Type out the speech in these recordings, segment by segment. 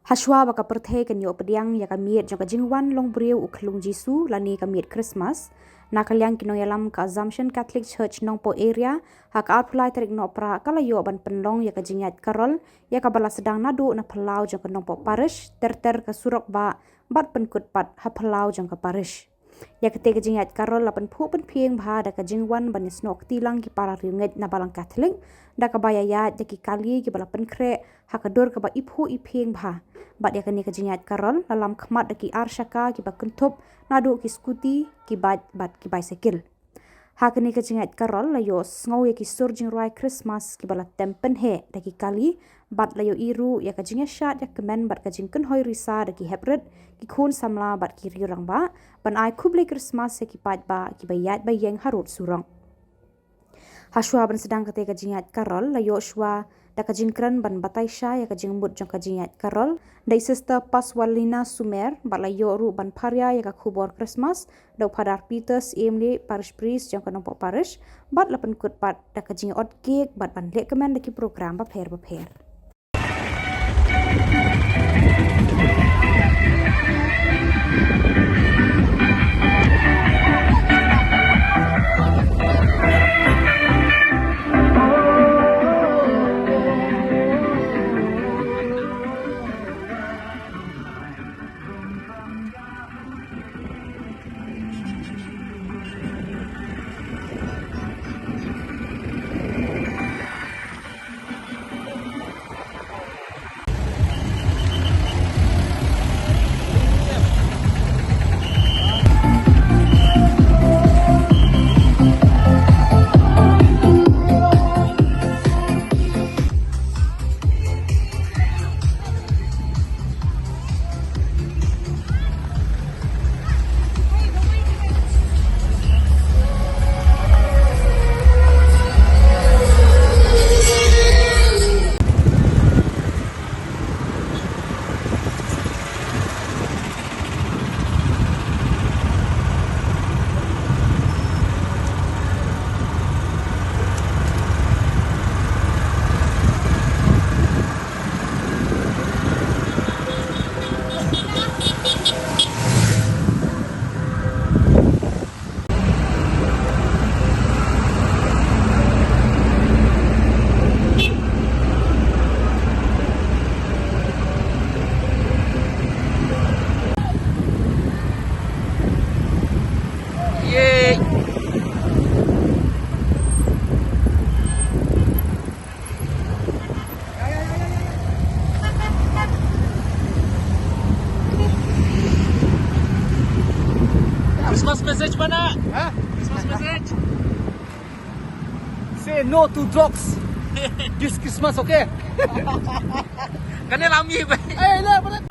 Shwa baka pyrthei kan yo pdiang ïaka miet jong jingwan long briew u Khyllung Jisu lani ka miet Christmas Naka liang Nongïalam ka Assumption Catholic Church Nongpoh Area hak outply tarik Nohprah kala yo ban pynlong ïaka Jingiaid Karol ïakaba sdang naduh na Phyllaw jong Nongpoh Parish ter surok ba bat pynkut pat ha Phyllaw jong Parish katei Jingiaid Karol lapan phu pieng bha da ka jingwan ban snok tilang ki para riunget na balang Catholic da ka bayayat da ki kali ki bala penkre hakadur ka ba iphu ipieng bha bat ya kani ka Jingiaid Karol dalam khmat da ki ar-shaka ki ba kuntup naduh ki skuti ki bat ki bicycle hakani ka Jingiaid Karol la yo sngi ki sur jingruai Christmas ki bala pynlong da ki kali bat la yo iru ya ka jingiashat ya kemen bat ka jingkun hoi risa da ki hebret ki khun Samla bat ki riurang ba ban ai kuble Christmas ya ki pat ba ki bayat bayeng harut surok Shwa ban sedang katei ka Jingiaid Karol la yo shwa da ka jingkran ban batai sha ya ka jingmut jong ka Jingiaid Karol dai sister paswalina sumer bat la yo ru ban pharia ya ka khubor Christmas da padar Peters emle parish priest jong ka Nongpoh Parish bat la pynkut pat da ka jing ot cake bat ban lek kemen da ki program ba pher Christmas message mana? Huh? Christmas message? Say no to drugs this Christmas, okay? Kan dia lami. Eh, lah, boleh.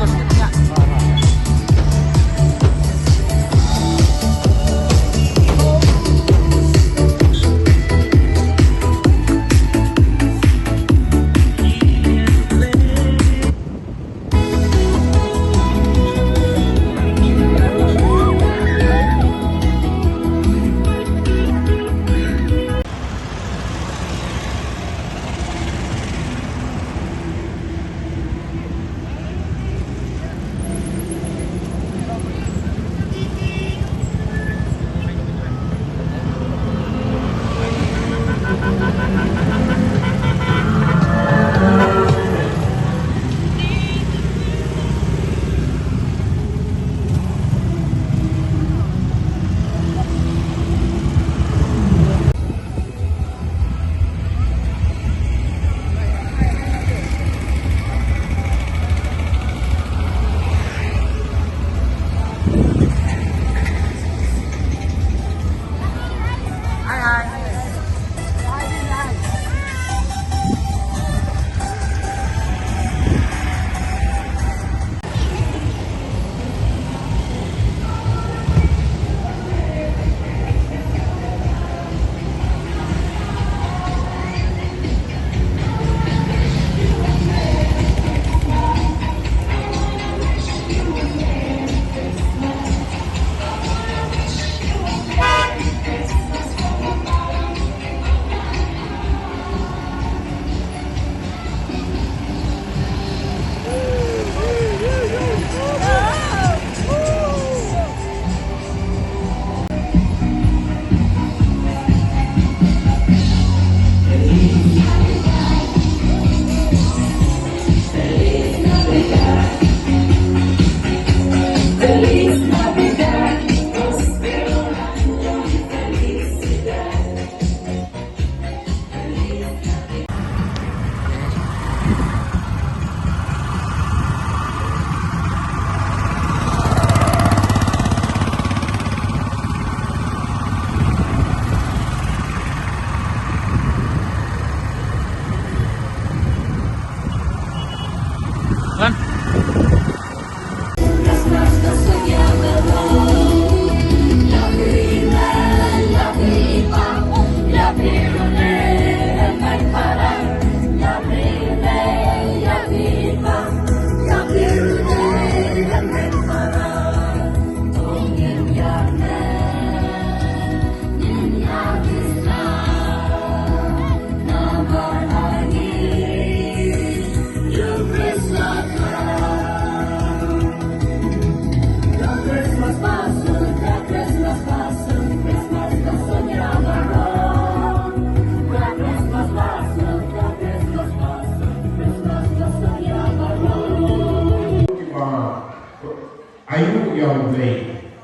Yang play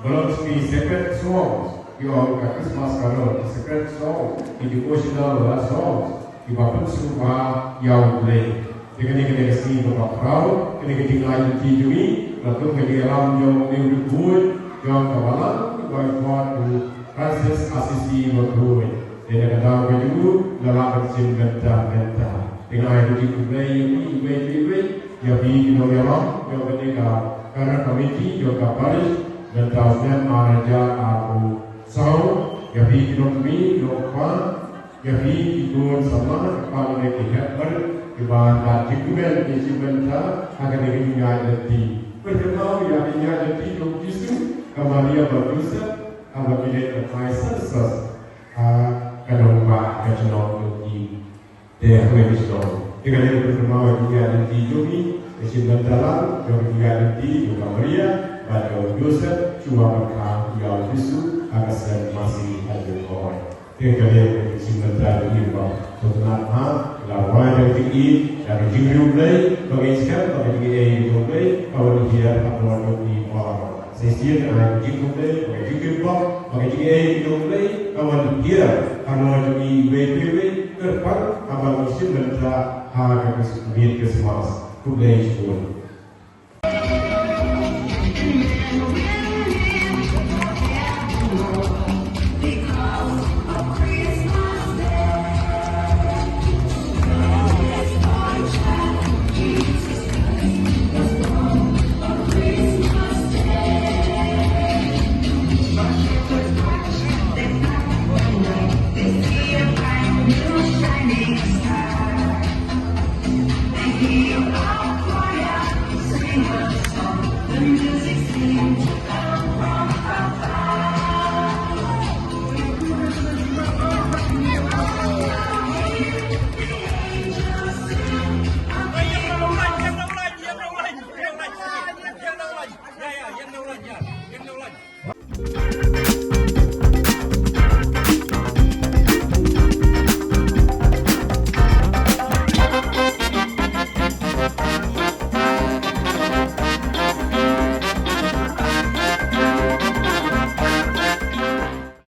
belongs to the sacred songs. You all got Christmas Karol, the sacred songs, the devotional songs. You got shwa yang play. Dengan ini sini Nohprah, dengan tinggal di sini, lalu Nongïalam yang dibuat, yang kawalan, buat Francis Assisi berbuat. Dengan kata begitu, dalam bersin benda. Dengan itu play, yang di Nongïalam, yang berdekat. Karena komiti juga Parish dan tahunan manaja aku sau yang ekonomi Nohprah yang ikut sama kepala negara berbahan dokumen sebentar akan Jingiaid pertama yang Jingiaid Khyllung Jisu kemarin berusaha apabila terpaksa Nongpoh Parish dengan yang pertama Jingiaid ini sebentar yang Jingiaid juga Maria pada Yosef cuma berkah yang Jisu akan masih ada orang. Dengan yang sebentar ini sebenarnya lawan yang tinggi dari Jingiaid mengiskan pada Jingiaid kalau dia akan di bawah. Sesian dengan Jingiaid bagi Jingiaid kalau dia akan di BPW kerpan abang sebentar harga miet Christmas. Good day,